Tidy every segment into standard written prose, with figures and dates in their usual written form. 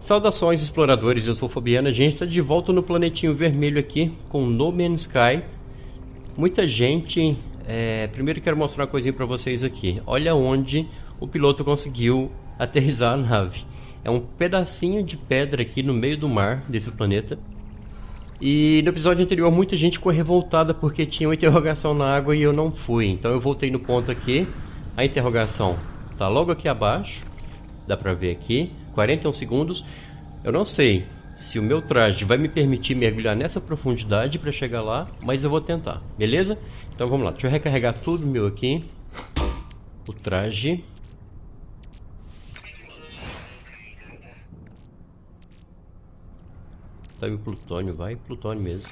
Saudações, exploradores, eu sou o Fabiano. A gente está de volta no planetinho vermelho aqui com No Man's Sky. Muita gente... primeiro quero mostrar uma coisinha para vocês aqui. Olha onde o piloto conseguiu aterrissar a nave. É um pedacinho de pedra aqui no meio do mar desse planeta. E no episódio anterior muita gente ficou revoltada porque tinha uma interrogação na água e eu não fui. Então eu voltei no ponto aqui. A interrogação está logo aqui abaixo. Dá pra ver aqui, 41 segundos. Eu não sei se o meu traje vai me permitir mergulhar nessa profundidade para chegar lá, mas eu vou tentar, beleza? Então vamos lá, deixa eu recarregar tudo meu aqui. O traje. Tá o plutônio, vai plutônio mesmo.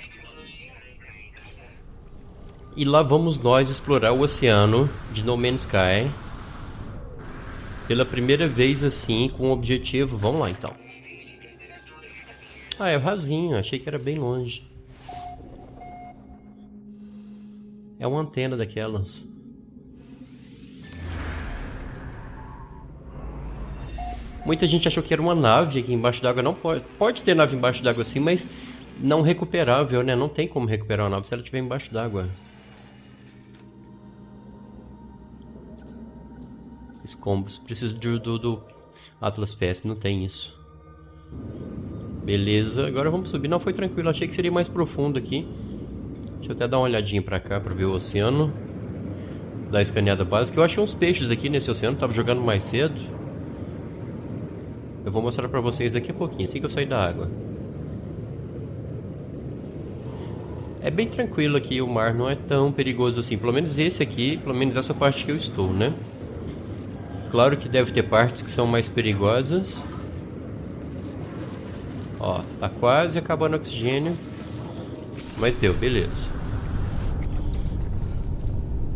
E lá vamos nós explorar o oceano de No Man's Sky. Pela primeira vez assim, com o objetivo... Vamos lá então. Ah, é rasinho, achei que era bem longe. É uma antena daquelas. Muita gente achou que era uma nave aqui embaixo d'água. Não pode. Pode ter nave embaixo d'água assim, mas não recuperável, né? Não tem como recuperar uma nave se ela estiver embaixo d'água. Escombros, preciso do Atlas PS, não tem isso. Beleza, agora vamos subir. Não, foi tranquilo, achei que seria mais profundo aqui. Deixa eu até dar uma olhadinha pra cá pra ver o oceano. Dar a escaneada básica. Eu achei uns peixes aqui nesse oceano, tava jogando mais cedo. Eu vou mostrar pra vocês daqui a pouquinho, assim que eu sair da água. É bem tranquilo aqui, o mar não é tão perigoso assim. Pelo menos esse aqui, pelo menos essa parte que eu estou, né? Claro que deve ter partes que são mais perigosas. Ó, tá quase acabando o oxigênio. Mas deu, beleza.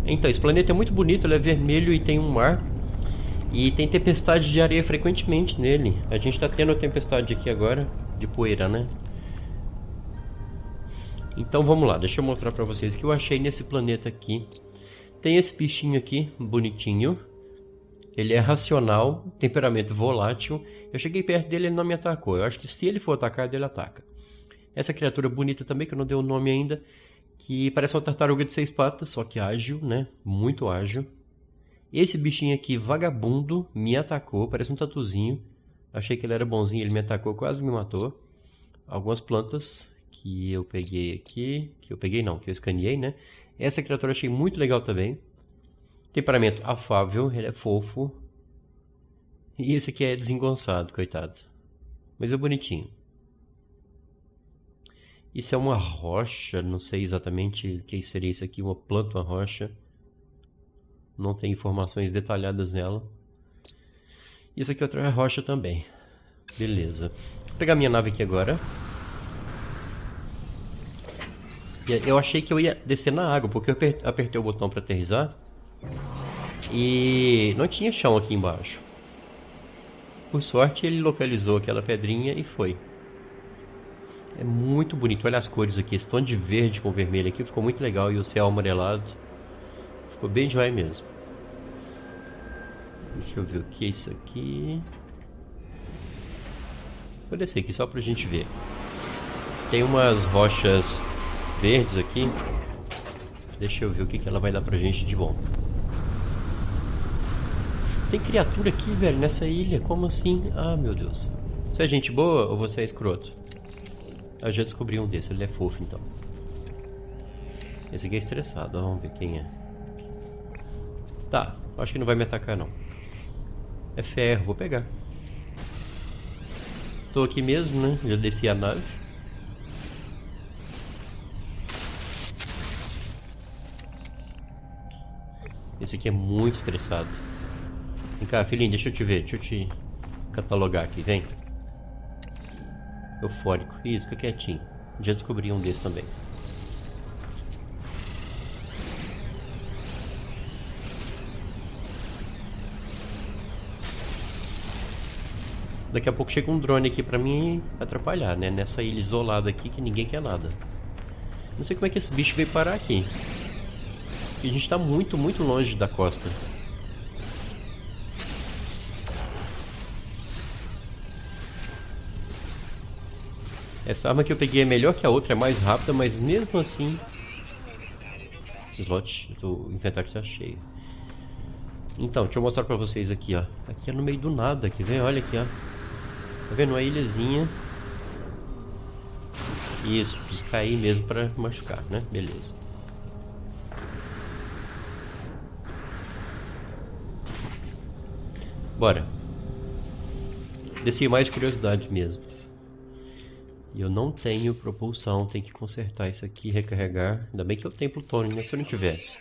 Então, esse planeta é muito bonito, ele é vermelho e tem um mar. E tem tempestade de areia frequentemente nele. A gente tá tendo tempestade aqui agora, de poeira, né? Então vamos lá, deixa eu mostrar pra vocês o que eu achei nesse planeta aqui. Tem esse bichinho aqui, bonitinho. Ele é racional, temperamento volátil. Eu cheguei perto dele e ele não me atacou. Eu acho que se ele for atacado, ele ataca. Essa criatura bonita também, que eu não dei o nome ainda, que parece uma tartaruga de 6 patas, só que ágil, né? Muito ágil. Esse bichinho aqui, vagabundo, me atacou, parece um tatuzinho. Achei que ele era bonzinho, ele me atacou, quase me matou. Algumas plantas que eu peguei aqui, que eu escaneei, né? Essa criatura eu achei muito legal também. Temperamento afável, ele é fofo. E esse aqui é desengonçado, coitado. Mas é bonitinho. Isso é uma rocha, não sei exatamente o que seria isso aqui, uma planta, uma rocha. Não tem informações detalhadas nela. Isso aqui é outra rocha também. Beleza. Vou pegar minha nave aqui agora. Eu achei que eu ia descer na água, porque eu apertei o botão para aterrissar. E não tinha chão aqui embaixo. Por sorte ele localizou aquela pedrinha e foi. É muito bonito, olha as cores aqui. Esse tom de verde com vermelho aqui ficou muito legal. E o céu amarelado ficou bem joia mesmo. Deixa eu ver o que é isso aqui. Vou descer aqui só pra gente ver. Tem umas rochas verdes aqui. Deixa eu ver o que ela vai dar pra gente de bom. Tem criatura aqui, velho, nessa ilha. Como assim? Ah, meu Deus. Você é gente boa ou você é escroto? Eu já descobri um desses. Ele é fofo, então. Esse aqui é estressado. Vamos ver quem é. Tá. Acho que não vai me atacar, não. É ferro. Vou pegar. Tô aqui mesmo, né? Já desci a nave. Esse aqui é muito estressado. Vem cá, filhinho, deixa eu te ver. Deixa eu te catalogar aqui, vem. Eufórico. Isso, fica quietinho. Já descobri um desses também. Daqui a pouco chega um drone aqui pra mim atrapalhar, né? Nessa ilha isolada aqui que ninguém quer nada. Não sei como é que esse bicho veio parar aqui. Porque a gente tá muito longe da costa. Essa arma que eu peguei é melhor que a outra, é mais rápida, mas mesmo assim... Slot do inventário está cheio. Então, deixa eu mostrar pra vocês aqui, ó. Aqui é no meio do nada, aqui, vem, olha aqui, ó. Tá vendo? Uma ilhazinha. Isso, preciso cair mesmo pra machucar, né? Beleza. Bora. Desci mais de curiosidade mesmo. E eu não tenho propulsão, tem que consertar isso aqui, recarregar. Ainda bem que eu tenho plutônio, né? Se eu não tivesse.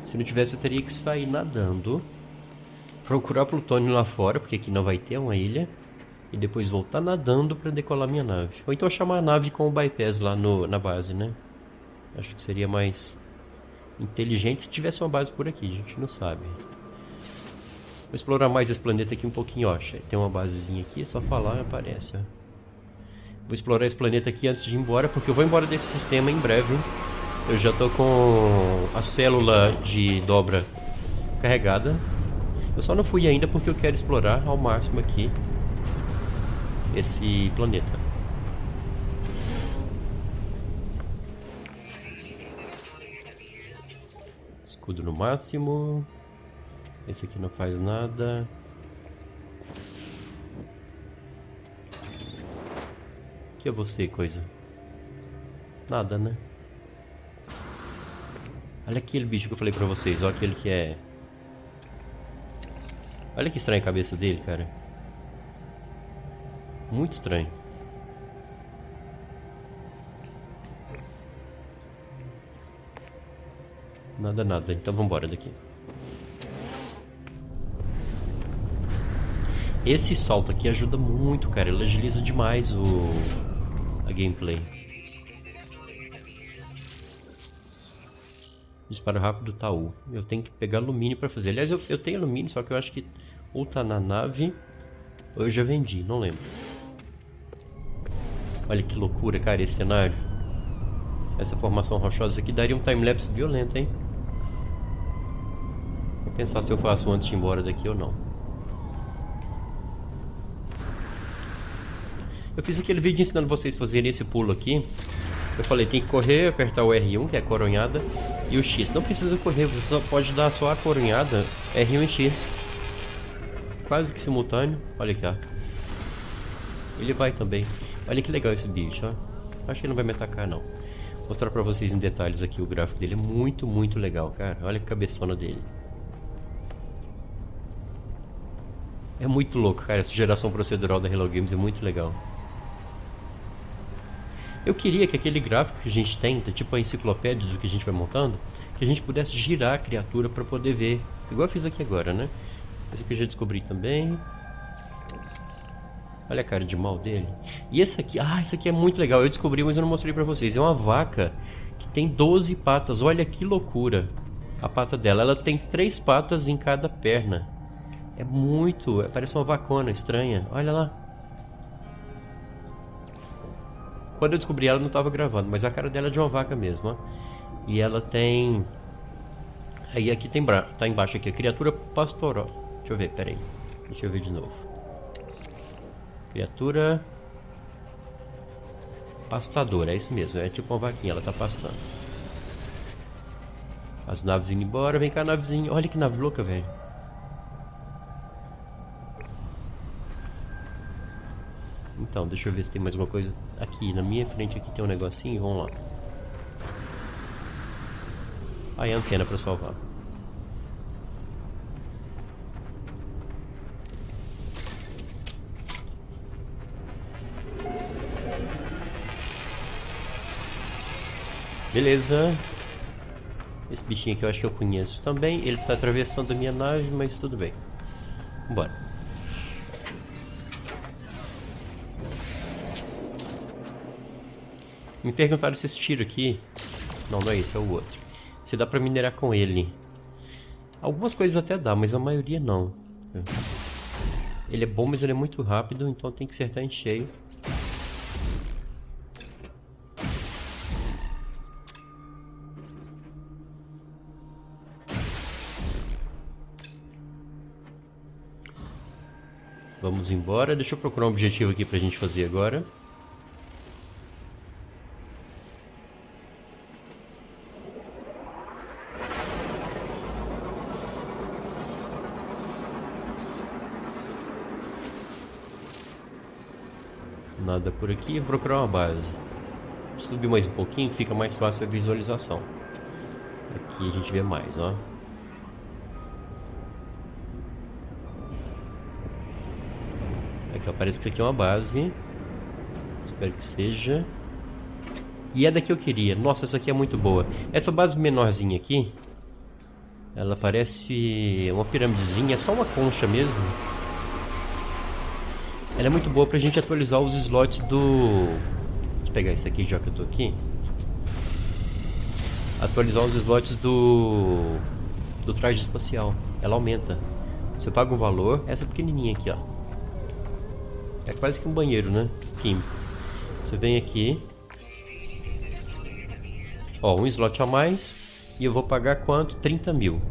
Se não tivesse, eu teria que sair nadando, procurar plutônio lá fora, porque aqui não vai ter uma ilha, e depois voltar nadando para decolar minha nave. Ou então chamar a nave com o bypass lá na base, né? Acho que seria mais inteligente se tivesse uma base por aqui, a gente não sabe. Vou explorar mais esse planeta aqui um pouquinho, ó. Tem uma basezinha aqui, é só falar e aparece, ó. Vou explorar esse planeta aqui antes de ir embora, porque eu vou embora desse sistema em breve, hein? Eu já tô com a célula de dobra carregada. Eu só não fui ainda porque eu quero explorar ao máximo aqui esse planeta. Escudo no máximo. Esse aqui não faz nada. O que é você, coisa? Nada, né? Olha aquele bicho que eu falei pra vocês, olha aquele que é... Olha que estranha a cabeça dele, cara. Muito estranho. Nada, nada. Então vambora daqui. Esse salto aqui ajuda muito, cara. Ele agiliza demais a gameplay. Disparo rápido Taú. Eu tenho que pegar alumínio pra fazer. Aliás, eu tenho alumínio, só que eu acho que ou tá na nave ou eu já vendi, não lembro. Olha que loucura, cara, esse cenário. Essa formação rochosa aqui daria um timelapse violento, hein? Vou pensar se eu faço antes de ir embora daqui ou não. Eu fiz aquele vídeo ensinando vocês a fazerem esse pulo aqui. Eu falei, tem que correr, apertar o R1, que é a coronhada, e o X. Não precisa correr, você só pode dar só a coronhada, R1 e X. Quase que simultâneo. Olha aqui, ó. Ele vai também. Olha que legal esse bicho, ó. Acho que ele não vai me atacar, não. Vou mostrar pra vocês em detalhes aqui o gráfico dele. É muito, muito legal, cara. Olha a cabeçona dele. É muito louco, cara. Essa geração procedural da Hello Games é muito legal. Eu queria que aquele gráfico que a gente tem, tipo a enciclopédia do que a gente vai montando, que a gente pudesse girar a criatura para poder ver. Igual eu fiz aqui agora, né? Esse aqui eu já descobri também. Olha a cara de mal dele. E esse aqui, esse aqui é muito legal. Eu descobri, mas eu não mostrei pra vocês. É uma vaca que tem 12 patas. Olha que loucura. A pata dela, ela tem 3 patas em cada perna. É muito, parece uma vacona estranha. Olha lá. Quando eu descobri ela, não estava gravando, mas a cara dela é de uma vaca mesmo, ó. E ela tem... Aí aqui tem... Tá embaixo aqui, a criatura pastoral. Deixa eu ver, peraí. Deixa eu ver de novo. Criatura... Pastadora, é isso mesmo. É tipo uma vaquinha, ela tá pastando. As naves indo embora. Vem cá, navezinha. Olha que nave louca, velho. Então, deixa eu ver se tem mais uma coisa. Aqui, na minha frente aqui tem um negocinho, vamos lá. Aí a antena para salvar. Beleza. Esse bichinho aqui eu acho que eu conheço também. Ele tá atravessando a minha nave, mas tudo bem. Bora. Me perguntaram se esse tiro aqui... Não, não é esse, é o outro. Se dá pra minerar com ele. Algumas coisas até dá, mas a maioria não. Ele é bom, mas ele é muito rápido, então tem que acertar em cheio. Vamos embora. Deixa eu procurar um objetivo aqui pra gente fazer agora. Nada por aqui. Vou procurar uma base. Subir mais um pouquinho, fica mais fácil a visualização. Aqui a gente vê mais, ó. Aqui, ó, parece que aqui é uma base. Espero que seja. E é daqui eu queria. Nossa, essa aqui é muito boa. Essa base menorzinha aqui, ela parece uma piramidezinha, é só uma concha mesmo. Ela é muito boa pra gente atualizar os slots do... Deixa eu pegar isso aqui já que eu tô aqui. Atualizar os slots do traje espacial. Ela aumenta. Você paga um valor. Essa pequenininha aqui, ó. É quase que um banheiro, né? Químico. Você vem aqui. Ó, um slot a mais. E eu vou pagar quanto? 30 mil.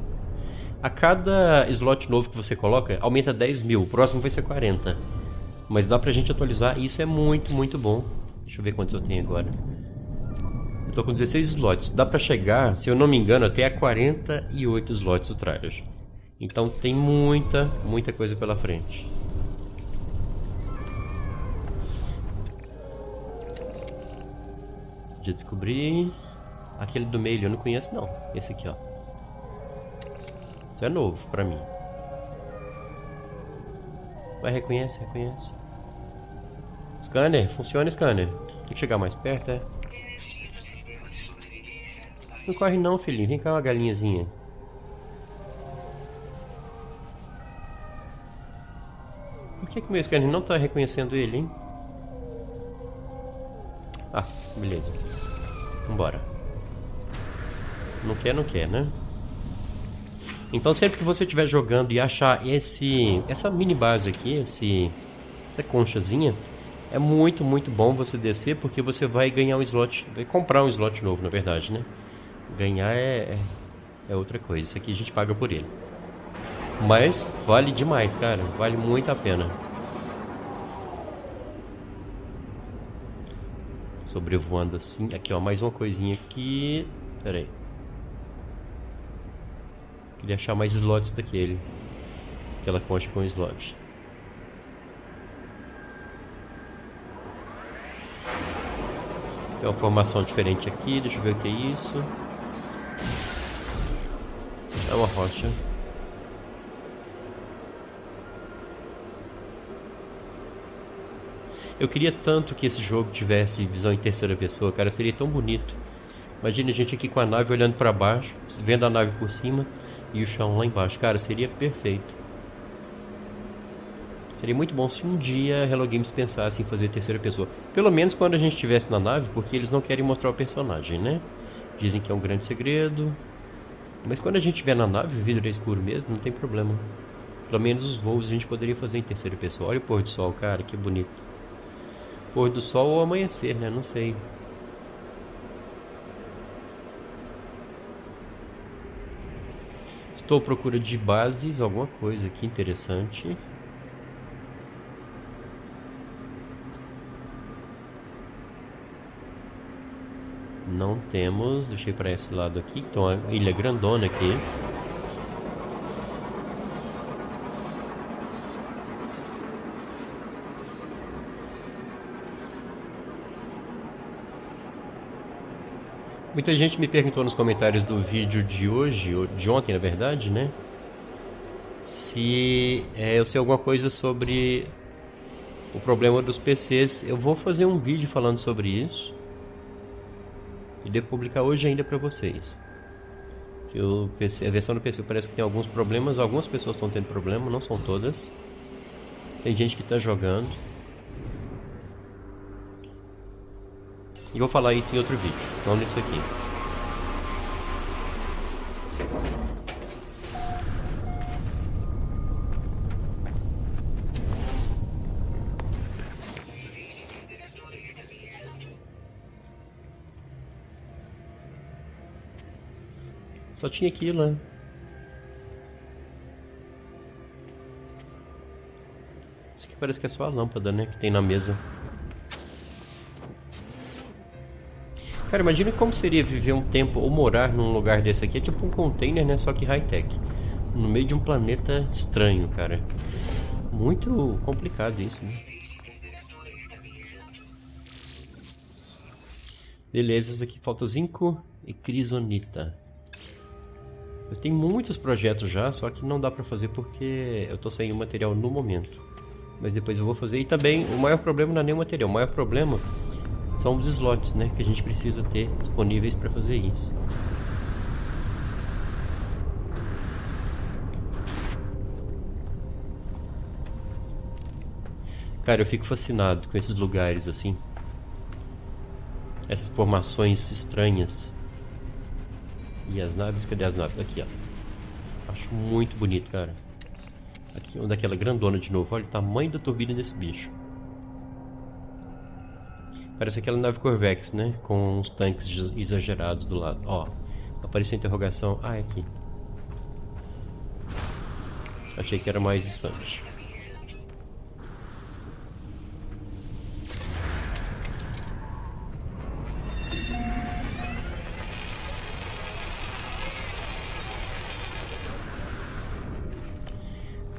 A cada slot novo que você coloca, aumenta 10 mil. O próximo vai ser 40. Mas dá pra gente atualizar. E isso é muito, muito bom. Deixa eu ver quantos eu tenho agora. Eu tô com 16 slots. Dá pra chegar, se eu não me engano, até a 48 slots do traje. Então tem muita, muita coisa pela frente. Já descobri. Aquele do meio eu não conheço não. Esse aqui, ó. Isso é novo pra mim. Vai, reconhece, reconhece. Scanner, funciona scanner. Tem que chegar mais perto, é? Não corre não, filhinho. Vem cá, uma galinhazinha. Por que meu scanner não tá reconhecendo ele, hein? Ah, beleza. Vambora. Não quer, não quer, né? Então sempre que você estiver jogando e achar essa mini base aqui, essa conchazinha, é muito, muito bom você descer, porque você vai ganhar um slot, vai comprar um slot novo, na verdade, né? Ganhar é outra coisa, isso aqui a gente paga por ele. Mas vale demais, cara, vale muito a pena. Sobrevoando assim, aqui ó, mais uma coisinha aqui, pera aí. Queria achar mais slots daquele. Aquela concha com slot. Tem uma formação diferente aqui, deixa eu ver o que é isso. É uma rocha. Eu queria tanto que esse jogo tivesse visão em terceira pessoa, cara, seria tão bonito. Imagina a gente aqui com a nave olhando pra baixo, vendo a nave por cima e o chão lá embaixo. Cara, seria perfeito. Seria muito bom se um dia a Hello Games pensasse em fazer terceira pessoa. Pelo menos quando a gente estivesse na nave, porque eles não querem mostrar o personagem, né? Dizem que é um grande segredo. Mas quando a gente estiver na nave, o vidro é escuro mesmo, não tem problema. Pelo menos os voos a gente poderia fazer em terceira pessoa. Olha o pôr do sol, cara, que bonito. Pôr do sol ou amanhecer, né? Não sei. Estou à procura de bases, alguma coisa aqui interessante. Não temos, deixei para esse lado aqui, então a ilha grandona aqui. Muita gente me perguntou nos comentários do vídeo de hoje, ou de ontem na verdade, né? Se eu sei alguma coisa sobre o problema dos PCs. Eu vou fazer um vídeo falando sobre isso. E devo publicar hoje ainda para vocês. Que o PC, a versão do PC parece que tem alguns problemas. Algumas pessoas estão tendo problema, não são todas. Tem gente que está jogando. E vou falar isso em outro vídeo, não nesse aqui. Só tinha aquilo, né? aqui parece que é só a lâmpada, né? Que tem na mesa. Cara, imagina como seria viver um tempo ou morar num lugar desse aqui. É tipo um container, né? Só que high-tech. No meio de um planeta estranho, cara. Muito complicado isso, né? Beleza, isso aqui falta zinco e crisonita. Eu tenho muitos projetos já, só que não dá pra fazer porque eu tô sem o material no momento. Mas depois eu vou fazer. E também, o maior problema não é nem o material. O maior problema são os slots, né? Que a gente precisa ter disponíveis pra fazer isso. Cara, eu fico fascinado com esses lugares assim. Essas formações estranhas. E as naves? Cadê as naves? Aqui, ó. Acho muito bonito, cara. Aqui, onde é aquela grandona de novo. Olha o tamanho da turbina desse bicho. Parece aquela nave Corvex, né? Com uns tanques exagerados do lado. Ó, apareceu a interrogação. Ah, é aqui. Achei que era mais distante.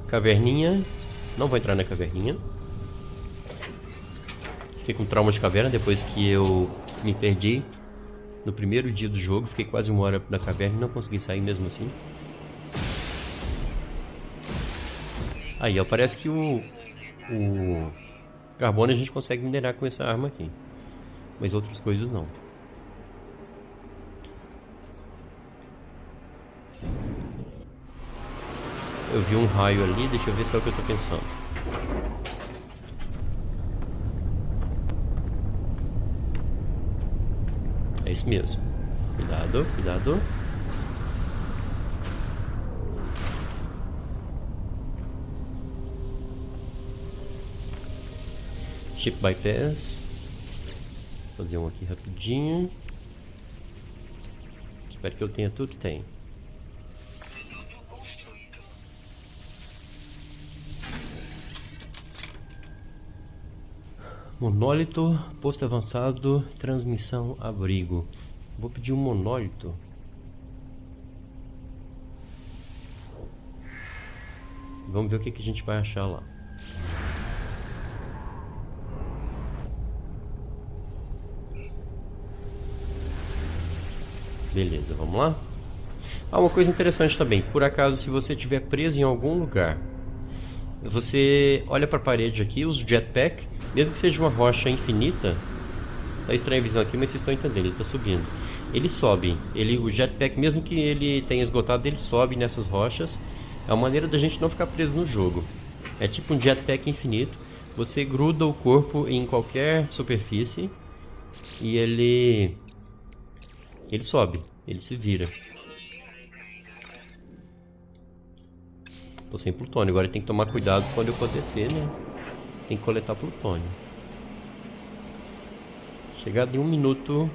Caverninha. Não vou entrar na caverninha. Fiquei com trauma de caverna depois que eu me perdi no primeiro dia do jogo. Fiquei quase 1 hora na caverna e não consegui sair mesmo assim. Aí, ó, parece que o carbono a gente consegue minerar com essa arma aqui. Mas outras coisas não. Eu vi um raio ali, deixa eu ver se é o que eu tô pensando. É isso mesmo. Cuidado, cuidado. Chip bypass. Vou fazer um aqui rapidinho. Espero que eu tenha tudo que tem. Monólito, posto avançado, transmissão, abrigo. Vou pedir um monólito. Vamos ver o que a gente vai achar lá. Beleza, vamos lá? Ah, uma coisa interessante também. Por acaso, se você estiver preso em algum lugar, você olha para a parede aqui, os jetpack, mesmo que seja uma rocha infinita, tá estranha a visão aqui, mas vocês estão entendendo, ele tá subindo. Ele sobe, o jetpack, mesmo que ele tenha esgotado, ele sobe nessas rochas. É uma maneira da gente não ficar preso no jogo. É tipo um jetpack infinito. Você gruda o corpo em qualquer superfície e ele sobe, ele se vira. Tô sem plutônio, agora tem que tomar cuidado quando eu for descer, né? Tem que coletar plutônio. Chegado em 1 minuto.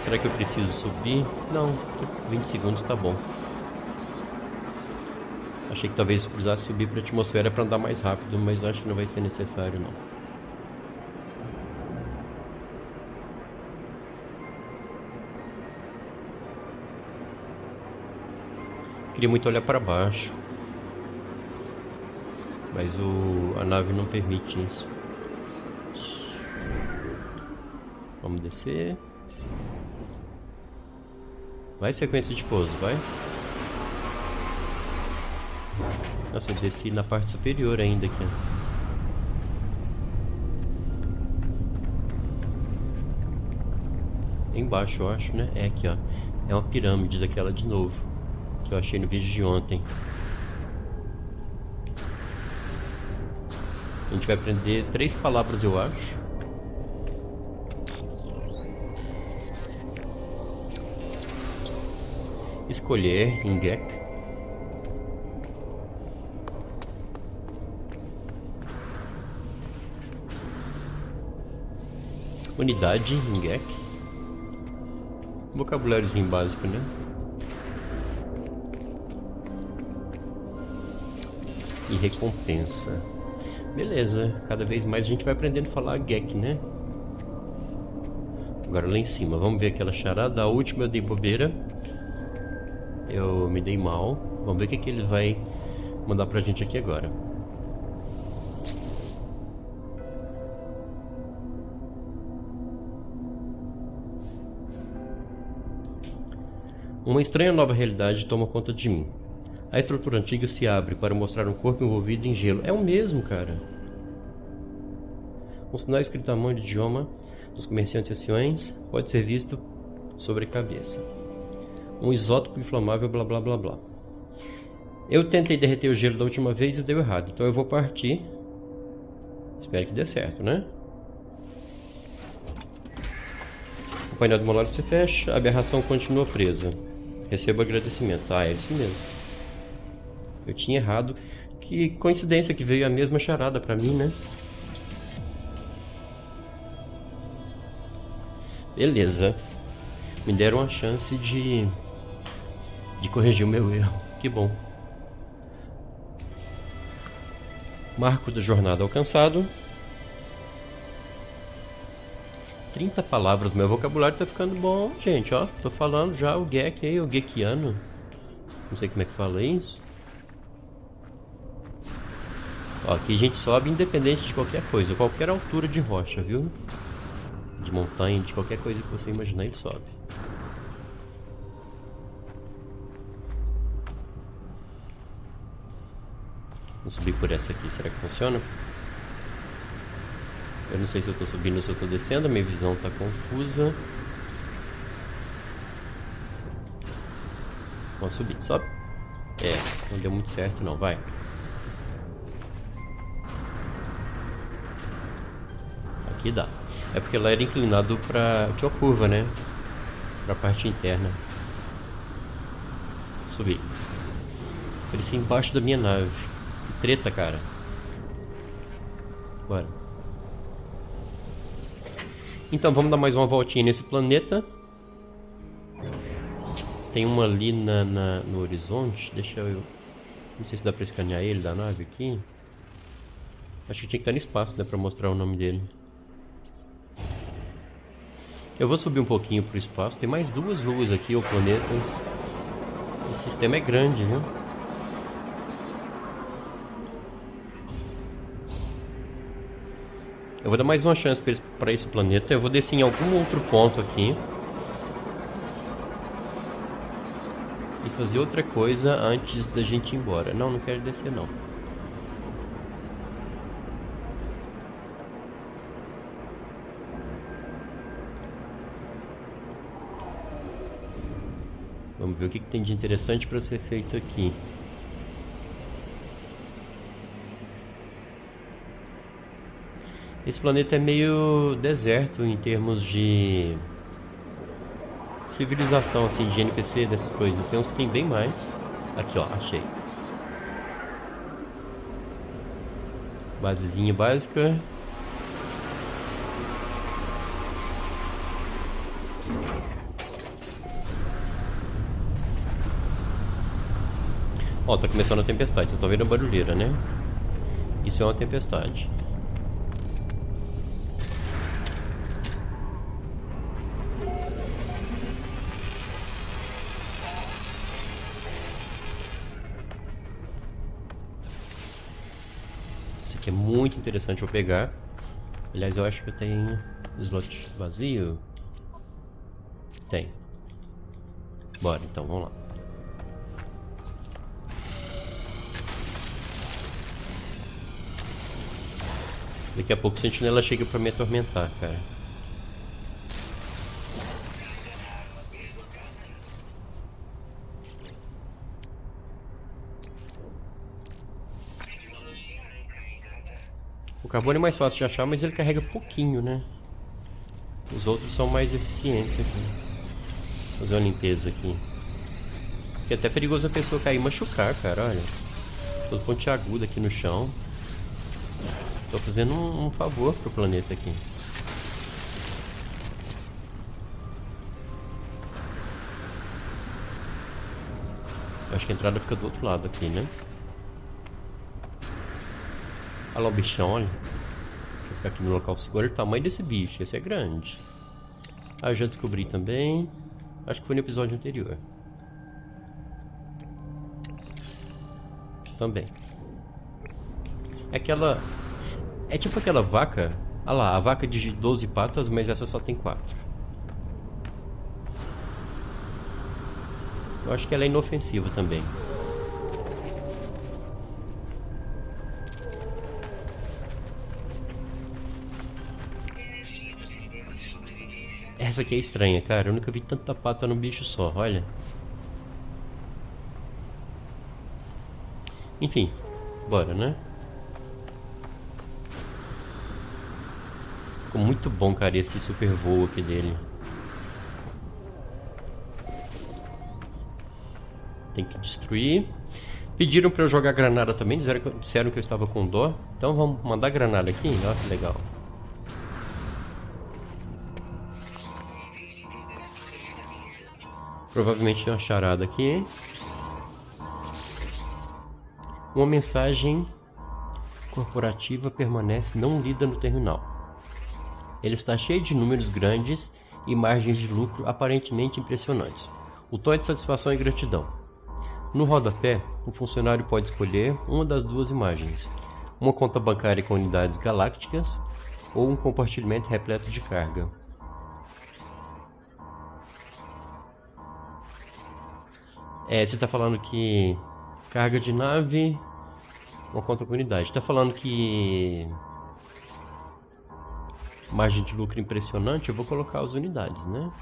Será que eu preciso subir? Não, 20 segundos tá bom. Achei que talvez eu precisasse subir para a atmosfera para andar mais rápido, mas eu acho que não vai ser necessário não. Queria muito olhar para baixo, mas a nave não permite isso. Vamos descer. Vai, sequência de pouso, vai. Nossa, eu desci na parte superior ainda aqui. Embaixo, eu acho, né? É aqui, ó. É uma pirâmide daquela de novo, que eu achei no vídeo de ontem. A gente vai aprender 3 palavras, eu acho. Escolher, Ingek. Unidade, Ingek. Vocabuláriozinho básico, né? E recompensa. Beleza, cada vez mais a gente vai aprendendo a falar Gek, né? Agora lá em cima, vamos ver aquela charada. A última eu dei bobeira. Eu me dei mal. Vamos ver o que ele vai mandar pra gente aqui agora. Uma estranha nova realidade toma conta de mim. A estrutura antiga se abre para mostrar um corpo envolvido em gelo. É o mesmo, cara. Um sinal escrito à mão de idioma dos comerciantes anciões pode ser visto sobre a cabeça. Um isótopo inflamável, blá blá blá blá. Eu tentei derreter o gelo da última vez e deu errado. Então eu vou partir. Espero que dê certo, né? O painel do molário se fecha. A aberração continua presa. Recebo agradecimento. Ah, é isso mesmo. Eu tinha errado. Que coincidência que veio a mesma charada pra mim, né? Beleza. Me deram a chance de corrigir o meu erro. Que bom. Marco da jornada alcançado. 30 palavras. Meu vocabulário tá ficando bom, gente, ó. Tô falando já o Gek aí, o Gekiano. Não sei como é que fala isso. Ó, aqui a gente sobe independente de qualquer coisa. Qualquer altura de rocha, viu? De montanha, de qualquer coisa que você imaginar, ele sobe. Vou subir por essa aqui, será que funciona? Eu não sei se eu tô subindo ou se eu tô descendo, a minha visão tá confusa. Vamos subir, sobe. É, não deu muito certo não, vai. Aqui dá. É porque ela era inclinado pra... Aqui é a curva, né? Pra parte interna. Subir. Parecia embaixo da minha nave. Que treta, cara. Bora. Então, vamos dar mais uma voltinha nesse planeta. Tem uma ali no horizonte. Deixa eu... Não sei se dá pra escanear ele da nave aqui. Acho que tinha que estar no espaço, né? Pra mostrar o nome dele. Eu vou subir um pouquinho pro espaço. Tem mais 2 luas aqui, ou planetas. Esse sistema é grande, viu? Eu vou dar mais uma chance para esse planeta. Eu vou descer em algum outro ponto aqui. E fazer outra coisa antes da gente ir embora. Não, não quero descer não. Vamos ver o que tem de interessante para ser feito aqui. Esse planeta é meio deserto em termos de civilização, assim, de NPC, dessas coisas. Tem uns que tem bem mais. Aqui, ó, achei. Basezinha básica. Ó, tá começando a tempestade. Vocês estão vendo a barulheira, né? Isso é uma tempestade. Isso aqui é muito interessante eu pegar. Aliás, eu acho que eu tenho slot vazio. Tem. Bora, então, vamos lá. Daqui a pouco o sentinela chega pra me atormentar, cara. O carbono é mais fácil de achar, mas ele carrega pouquinho, né? Os outros são mais eficientes aqui. Fazer uma limpeza aqui. Porque é até perigoso a pessoa cair e machucar, cara, olha. Todo pontiagudo aqui no chão. Tô fazendo um favor pro planeta aqui. Eu acho que a entrada fica do outro lado aqui, né? Olha lá o bichão, olha. Deixa eu ficar aqui no local seguro. Olha o tamanho desse bicho, esse é grande. Ah, eu já descobri também. Acho que foi no episódio anterior. Também. É aquela... É tipo aquela vaca. Olha lá, a vaca de 12 patas, mas essa só tem 4. Eu acho que ela é inofensiva também. Essa aqui é estranha, cara. Eu nunca vi tanta pata num bicho só, olha. Enfim, bora, né? Ficou muito bom, cara, esse super voo aqui dele. Tem que destruir. Pediram pra eu jogar granada também, disseram que eu estava com dó. Então vamos mandar granada aqui, olha que legal. Provavelmente tem uma charada aqui. Uma mensagem corporativa permanece não lida no terminal. Ele está cheio de números grandes e margens de lucro aparentemente impressionantes. O tom é de satisfação e gratidão. No rodapé, o funcionário pode escolher uma das duas imagens: uma conta bancária com unidades galácticas ou um compartilhamento repleto de carga. Você está falando que carga de nave, uma conta com unidade. Está falando que margem de lucro impressionante, eu vou colocar as unidades, né?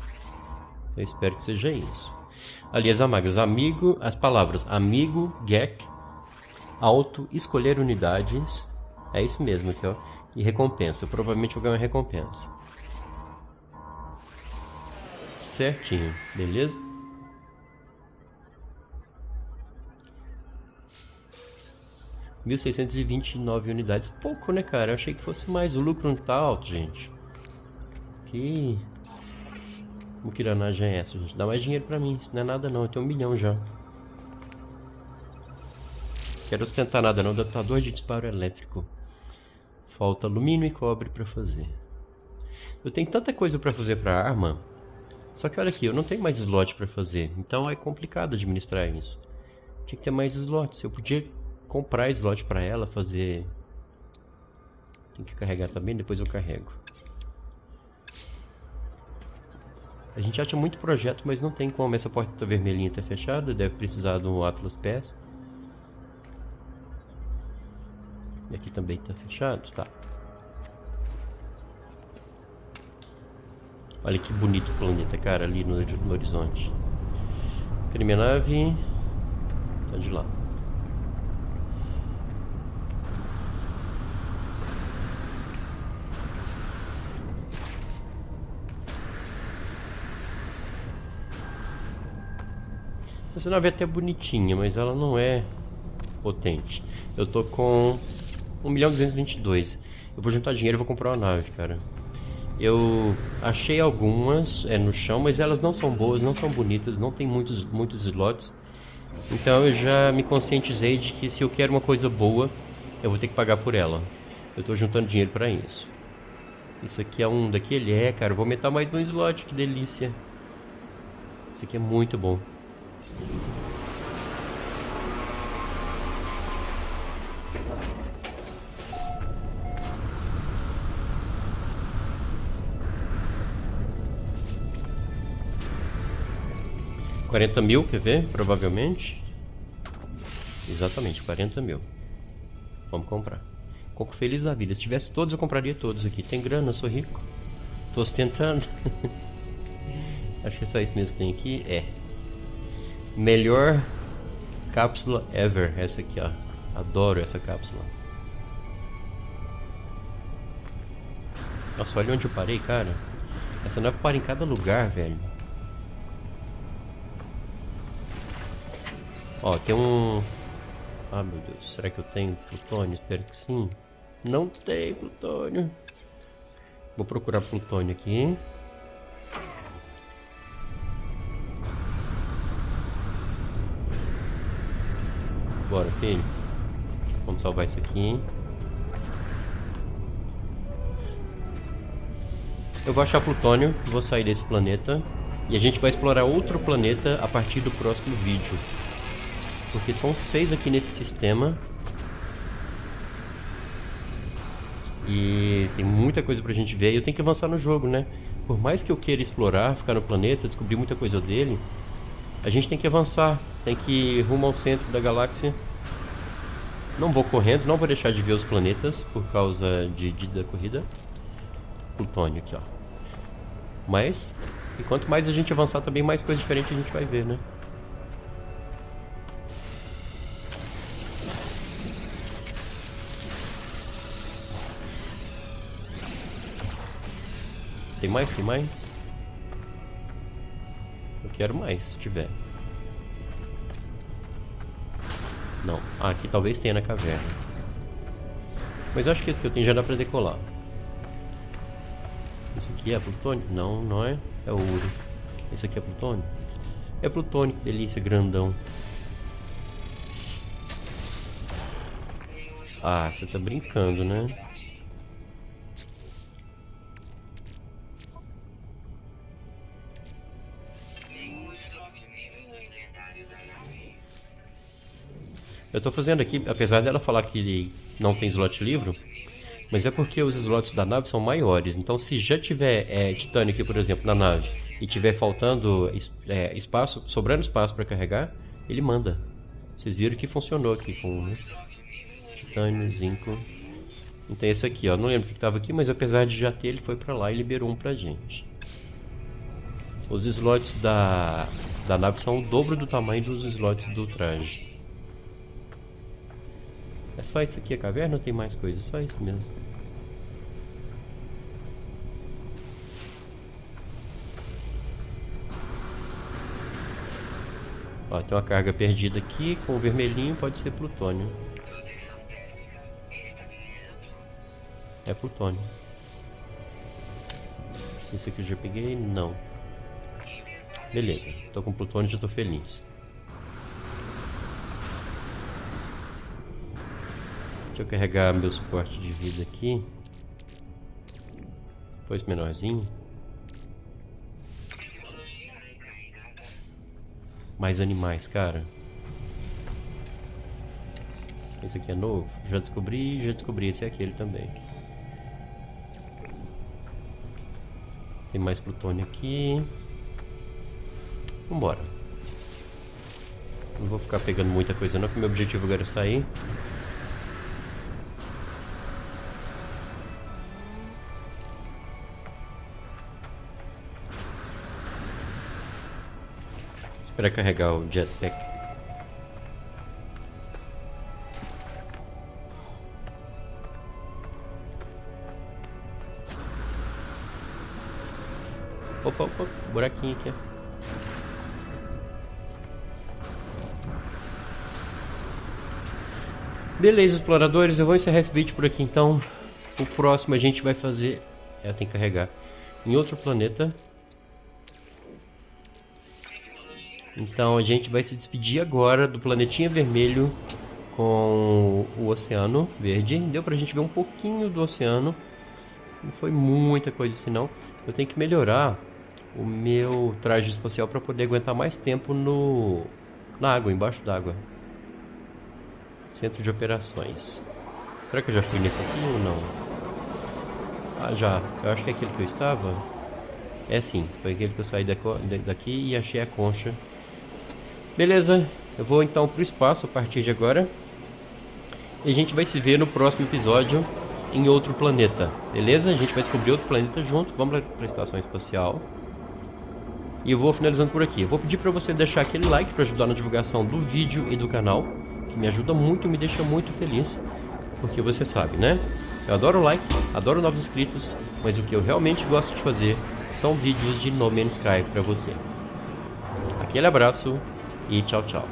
Eu espero que seja isso. Ali as amagas, amigo, as palavras amigo, GEC, auto, escolher unidades. É isso mesmo aqui, ó. E recompensa. Eu provavelmente vou ganhar uma recompensa. Certinho, beleza? R$ 1.629 unidades. Pouco, né, cara? Eu achei que fosse mais. O lucro não tá alto, gente. Que muquiranagem é essa, gente? Dá mais dinheiro pra mim. Isso não é nada, não. Eu tenho 1 milhão já. Quero ostentar nada, não. Datador de disparo elétrico. Falta alumínio e cobre pra fazer. Eu tenho tanta coisa pra fazer pra arma. Só que olha aqui, eu não tenho mais slot pra fazer. Então é complicado administrar isso. Tinha que ter mais slots. Eu podia comprar slot pra ela, fazer... Tem que carregar também, depois eu carrego. A gente já tinha muito projeto, mas não tem como. Essa porta vermelhinha tá fechada, deve precisar do Atlas Pass. E aqui também tá fechado, tá. Olha que bonito o planeta, cara, ali no horizonte. Cadê minha nave? Tá de lá. Essa nave é até bonitinha, mas ela não é potente. Eu tô com 1.222.000. Eu vou juntar dinheiro e vou comprar uma nave, cara. Eu achei algumas no chão, mas elas não são boas, não são bonitas, não tem muitos slots. Então eu já me conscientizei de que se eu quero uma coisa boa, eu vou ter que pagar por ela. Eu tô juntando dinheiro pra isso. Isso aqui é um daquele, cara. Eu vou aumentar mais um slot, que delícia. Isso aqui é muito bom. $40.000, quer ver? Provavelmente. Exatamente, 40.000. Vamos comprar. Coco feliz da vida. Se tivesse todos, eu compraria todos aqui. Tem grana, eu sou rico. Tô ostentando. Acho que é só isso mesmo que tem aqui. Melhor cápsula ever. Essa aqui, ó. Adoro essa cápsula. Nossa, olha onde eu parei, cara. Essa nave para em cada lugar, velho. Ó, tem um... Ah, meu Deus. Será que eu tenho plutônio? Espero que sim. Não tem plutônio. Vou procurar plutônio aqui. Bora, filho. Vamos salvar isso aqui. Eu vou achar plutônio, vou sair desse planeta. E a gente vai explorar outro planeta a partir do próximo vídeo. Porque são 6 aqui nesse sistema. E tem muita coisa pra gente ver. E eu tenho que avançar no jogo, né? Por mais que eu queira explorar, ficar no planeta, descobrir muita coisa dele, a gente tem que avançar. Tem que ir rumo ao centro da galáxia. Não vou correndo, não vou deixar de ver os planetas por causa da corrida. Plutônio aqui, ó. Mas, e quanto mais a gente avançar também, mais coisa diferente a gente vai ver, né? Tem mais? Tem mais? Eu quero mais, se tiver. Não. Ah, aqui talvez tenha na caverna. Mas eu acho que esse que eu tenho já dá pra decolar. Esse aqui é plutônio? Não, não é. É ouro. Esse aqui é plutônio? É plutônio, que delícia, grandão. Ah, você tá brincando, né? Eu tô fazendo aqui, apesar dela falar que não tem slot livre, mas é porque os slots da nave são maiores. Então se já tiver titânio aqui, por exemplo, na nave, e tiver faltando espaço, sobrando espaço para carregar, ele manda. Vocês viram que funcionou aqui com, né? Titânio, zinco. Então esse aqui, ó, não lembro o que estava aqui, mas apesar de já ter, ele foi para lá e liberou um pra gente. Os slots da nave são o dobro do tamanho dos slots do traje. É só isso aqui a caverna ou tem mais coisa? Só isso mesmo. Ó, tem uma carga perdida aqui com o vermelhinho, pode ser plutônio. É plutônio. Esse aqui eu já peguei? Não. Beleza, tô com plutônio e já tô feliz. Deixa eu carregar meu suporte de vida aqui. Depois menorzinho. Mais animais, cara. Esse aqui é novo? Já descobri. Esse é aquele também. Tem mais plutônio aqui. Vambora. Não vou ficar pegando muita coisa não, porque meu objetivo agora é sair. Para carregar o jetpack. Opa, buraquinho aqui. Beleza, exploradores, eu vou encerrar esse vídeo por aqui então. O próximo a gente vai fazer... tem que carregar. Em outro planeta. Então a gente vai se despedir agora do planetinha vermelho com o oceano verde. Deu pra gente ver um pouquinho do oceano. Não foi muita coisa assim não. Eu tenho que melhorar o meu traje espacial para poder aguentar mais tempo na água, embaixo d'água. Centro de operações. Será que eu já fui nesse aqui ou não? Ah, já. Eu acho que é aquele que eu estava. É sim, foi aquele que eu saí daqui e achei a concha. Beleza, eu vou então pro espaço a partir de agora. E a gente vai se ver no próximo episódio em outro planeta. Beleza? A gente vai descobrir outro planeta junto. Vamos para a estação espacial. E eu vou finalizando por aqui. Eu vou pedir para você deixar aquele like para ajudar na divulgação do vídeo e do canal, que me ajuda muito, me deixa muito feliz. Porque você sabe, né? Eu adoro o like, adoro novos inscritos, mas o que eu realmente gosto de fazer são vídeos de No Man's Sky para você. Aquele abraço e tchau, tchau.